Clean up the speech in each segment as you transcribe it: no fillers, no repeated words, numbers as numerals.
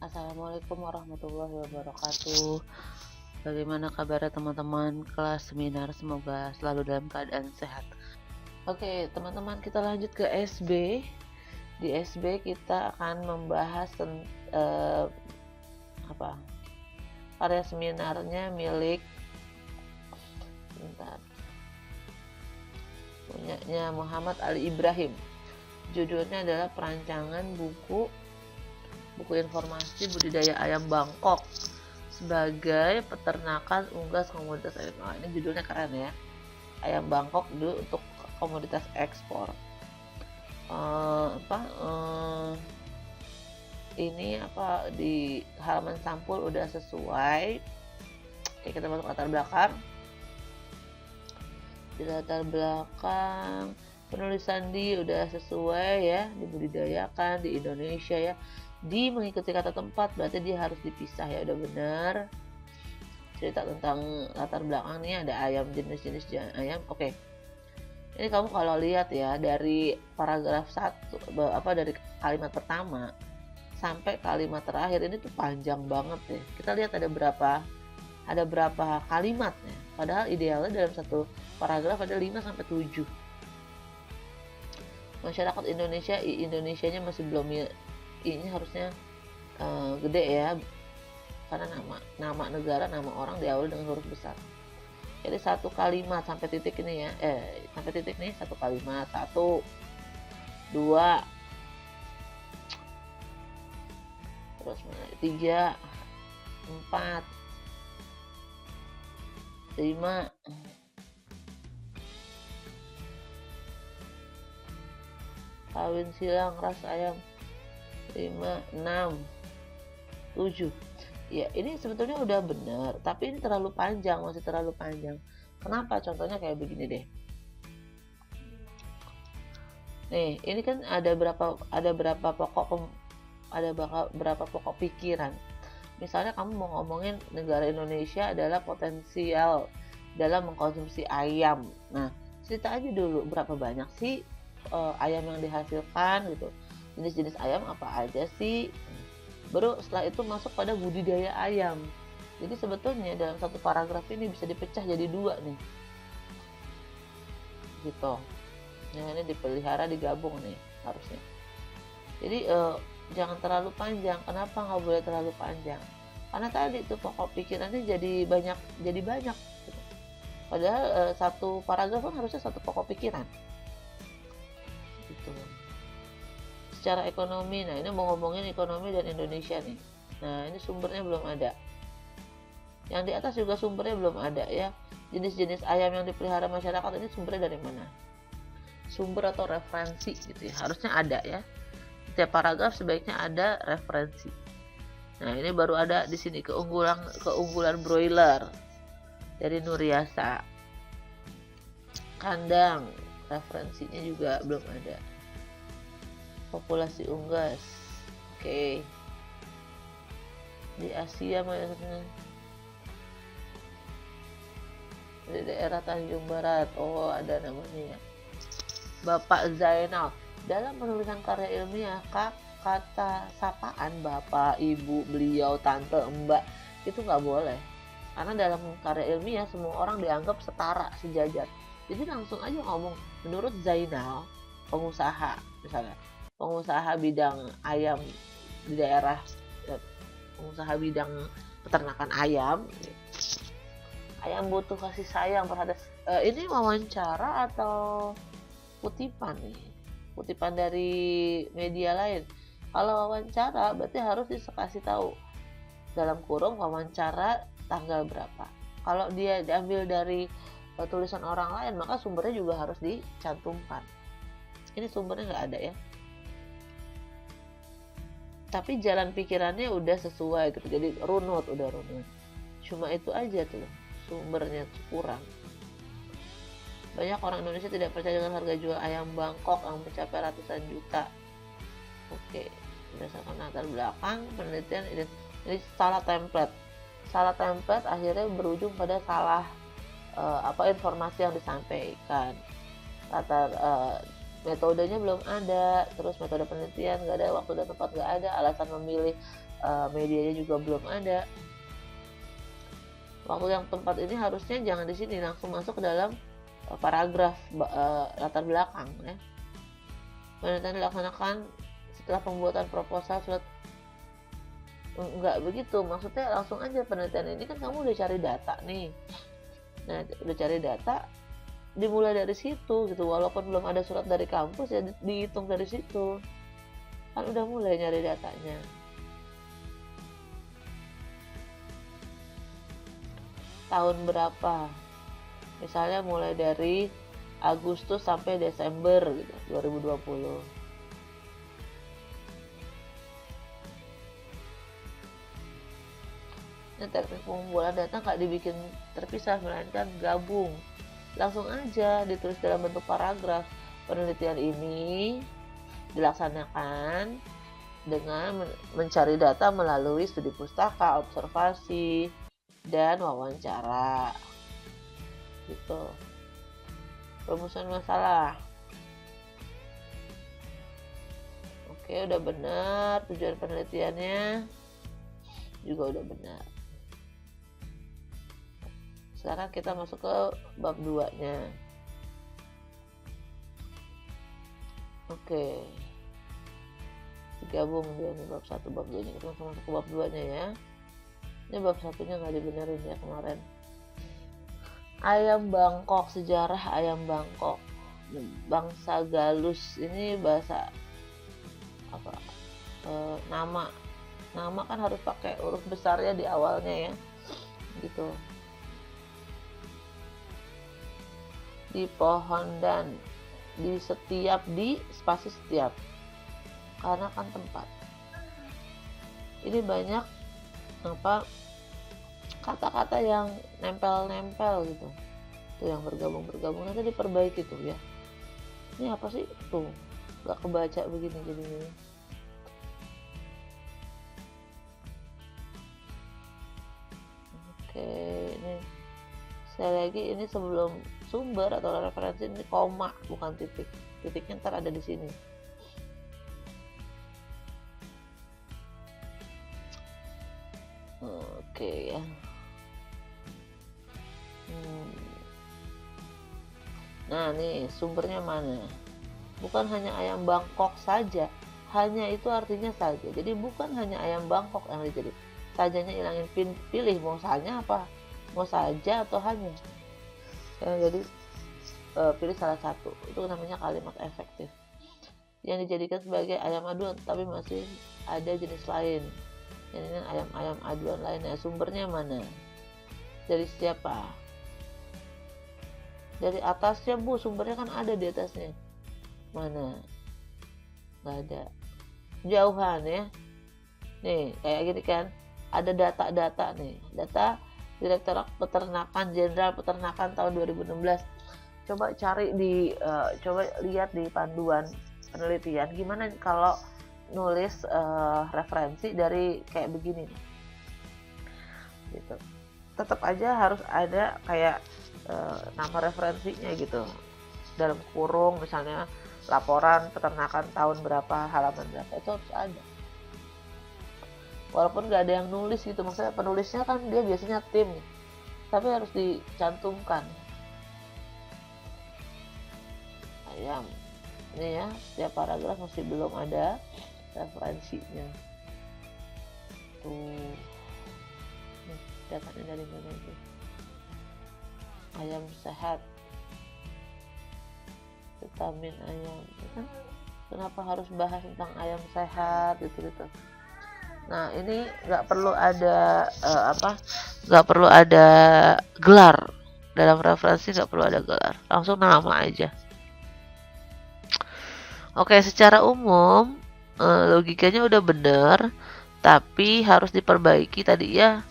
Assalamualaikum warahmatullahi wabarakatuh. Bagaimana kabar teman-teman kelas seminar? Semoga selalu dalam keadaan sehat. Oke, teman-teman, kita lanjut ke SB. Di SB kita akan membahas karya seminarnya milik punyanya Muhammad Ali Ibrahim. Judulnya adalah perancangan buku informasi budidaya ayam Bangkok sebagai peternakan unggas komoditas ayam. Ini judulnya keren ya, ayam Bangkok dulu untuk komoditas ekspor. Ini di halaman sampul udah sesuai. Oke, kita masuk latar belakang. Di latar belakang penulisan udah sesuai ya, dibudidayakan di Indonesia ya. Di mengikuti kata tempat berarti dia harus dipisah ya, udah benar. Cerita tentang latar belakang nih, ada ayam, jenis-jenis ayam. Oke. Ini kamu kalau lihat ya, dari paragraf 1 dari kalimat pertama sampai kalimat terakhir ini tuh panjang banget ya. Kita lihat ada berapa kalimat ya. Padahal idealnya dalam satu paragraf ada 5 sampai 7. Masyarakat Indonesianya masih belum ya. Ini harusnya gede ya, karena nama negara, nama orang diawali dengan huruf besar. Jadi satu kalimat sampai titik ini ya, sampai titik nih satu kalimat, 1, 2, terus 3, 4, 5, 'Kawin silang ras ayam 5, 6, 7. Ya, ini sebetulnya udah benar, tapi ini terlalu panjang, masih terlalu panjang. Kenapa? Contohnya kayak begini deh. Nih, ini kan ada berapa pokok pikiran. Misalnya kamu mau ngomongin negara Indonesia adalah potensial dalam mengkonsumsi ayam. Nah, cerita aja dulu berapa banyak sih ayam yang dihasilkan gitu. Jenis-jenis ayam apa aja sih? Baru setelah itu masuk pada budidaya ayam. Jadi sebetulnya dalam satu paragraf ini bisa dipecah jadi 2 nih. Gitu. Yang ini dipelihara, digabung nih harusnya. Jadi jangan terlalu panjang. Kenapa nggak boleh terlalu panjang? Karena tadi tuh pokok pikirannya jadi banyak gitu. Padahal satu paragraf kan harusnya satu pokok pikiran. Gitu. Secara ekonomi, nah ini mau ngomongin ekonomi dan Indonesia nih. Nah, ini sumbernya belum ada. Yang di atas juga sumbernya belum ada ya. Jenis-jenis ayam yang dipelihara masyarakat ini sumbernya dari mana? Sumber atau referensi gitu ya. Harusnya ada ya. Setiap paragraf sebaiknya ada referensi. Nah, ini baru ada di sini keunggulan broiler dari Nuriasa. Kandang, referensinya juga belum ada. Populasi unggas. Oke. Di Asia maksudnya. Di daerah Tanjung Barat. Oh, ada namanya ya. Bapak Zainal. Dalam penulisan karya ilmiah, kata sapaan bapak, ibu, beliau, tante, mbak itu nggak boleh. Karena dalam karya ilmiah semua orang dianggap setara, sejajar. Jadi langsung aja ngomong menurut Zainal, pengusaha misalnya. Pengusaha bidang ayam di daerah, pengusaha bidang peternakan ayam. Ayam butuh kasih sayang, perhatian. Ini wawancara atau kutipan nih? Kutipan dari media lain. Kalau wawancara berarti harus dikasih tahu dalam kurung wawancara tanggal berapa. Kalau dia diambil dari tulisan orang lain, maka sumbernya juga harus dicantumkan. Ini sumbernya nggak ada ya. Tapi jalan pikirannya udah sesuai gitu, jadi udah runut. Cuma itu aja tuh sumbernya kurang. Banyak orang Indonesia tidak percaya dengan harga jual ayam Bangkok yang mencapai ratusan juta. Oke, berdasarkan latar belakang penelitian ini salah template akhirnya berujung pada salah informasi yang disampaikan. Metodenya belum ada, terus metode penelitian nggak ada, waktu dan tempat nggak ada, alasan memilih medianya juga belum ada. Waktu yang tepat ini harusnya jangan di sini, langsung masuk ke dalam paragraf latar belakang ya. Penelitian dilaksanakan setelah pembuatan proposal surat. Enggak begitu, maksudnya langsung aja penelitian ini kan kamu udah cari data nih. Nah, udah cari data, dimulai dari situ gitu, walaupun belum ada surat dari kampus ya dihitung dari situ. Kan udah mulai nyari datanya. Tahun berapa? Misalnya mulai dari Agustus sampai Desember gitu, 2020. Nah, teknik pengumpulan data nggak dibikin terpisah, melainkan gabung. Langsung aja ditulis dalam bentuk paragraf. Penelitian ini dilaksanakan dengan mencari data melalui studi pustaka, observasi, dan wawancara. Gitu. Rumusan masalah. Oke, udah benar. Tujuan penelitiannya juga udah benar. Sekarang kita masuk ke bab 2-nya. Oke. Digabung dia nih bab 1, bab 2-nya. Kita masuk ke bab 2-nya ya. Ini bab 1-nya nggak dibenerin ya kemarin. Ayam Bangkok, sejarah ayam Bangkok. Bangsa Galus, ini bahasa apa? Nama kan harus pakai huruf besarnya di awalnya ya. Gitu. Di pohon dan di setiap, di spasi setiap, karena kan tempat. Ini banyak apa kata-kata yang nempel-nempel gitu, tuh yang bergabung nanti diperbaiki tuh ya. Ini apa sih tuh, nggak kebaca begini jadinya. Oke, ini sekali lagi, ini sebelum sumber atau referensi ini koma bukan titik. Titiknya ntar ada di sini. Oke ya. Nah nih sumbernya mana? Bukan hanya ayam Bangkok saja. Hanya itu artinya saja. Jadi bukan hanya ayam Bangkok yang dicari. Sajanya hilangin, pilih mau saja apa? Mau saja atau hanya? Ya, jadi pilih salah satu. Itu namanya kalimat efektif. Yang dijadikan sebagai ayam aduan tapi masih ada jenis lain. Yang ini ayam-ayam aduan lainnya. Sumbernya mana? Dari siapa? Dari atasnya Bu, sumbernya kan ada di atasnya. Mana? Nggak ada. Jauhan ya. Nih kayak gini kan, ada data-data nih, data Direktorat Peternakan Jenderal Peternakan tahun 2016. Coba cari di coba lihat di panduan penelitian gimana kalau nulis referensi dari kayak begini nih. Gitu. Tetap aja harus ada kayak nama referensinya gitu, dalam kurung misalnya laporan peternakan tahun berapa, halaman berapa, itu harus ada. Walaupun nggak ada yang nulis gitu, maksudnya penulisnya kan dia biasanya tim, tapi harus dicantumkan. Ayam ini ya, setiap paragraf masih belum ada referensinya tuh. Nih, datanya dari mana itu? Ayam sehat, vitamin ayam. Kenapa harus bahas tentang ayam sehat gitu. Nah ini nggak perlu ada nggak perlu ada gelar dalam referensi, nggak perlu ada gelar, langsung nama aja. Oke, secara umum logikanya udah bener, tapi harus diperbaiki tadi ya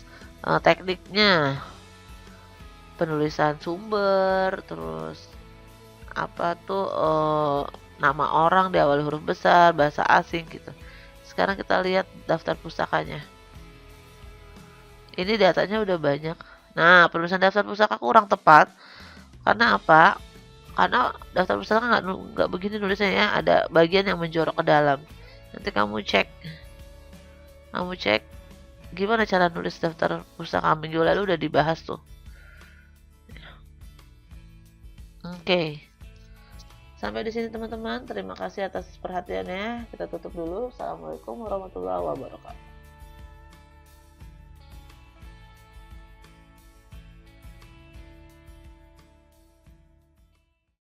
tekniknya, penulisan sumber, terus apa tuh nama orang diawali huruf besar, bahasa asing gitu. Sekarang kita lihat daftar pustakanya. Ini datanya udah banyak. Nah, penulisan daftar pustaka kurang tepat. Karena apa? Karena daftar pustaka nggak begini nulisnya ya. Ada bagian yang menjorok ke dalam. Nanti kamu cek Kamu cek gimana cara nulis daftar pustaka minggu lalu udah dibahas tuh. Oke. Sampai di sini teman-teman. Terima kasih atas perhatiannya. Kita tutup dulu. Assalamualaikum warahmatullahi wabarakatuh.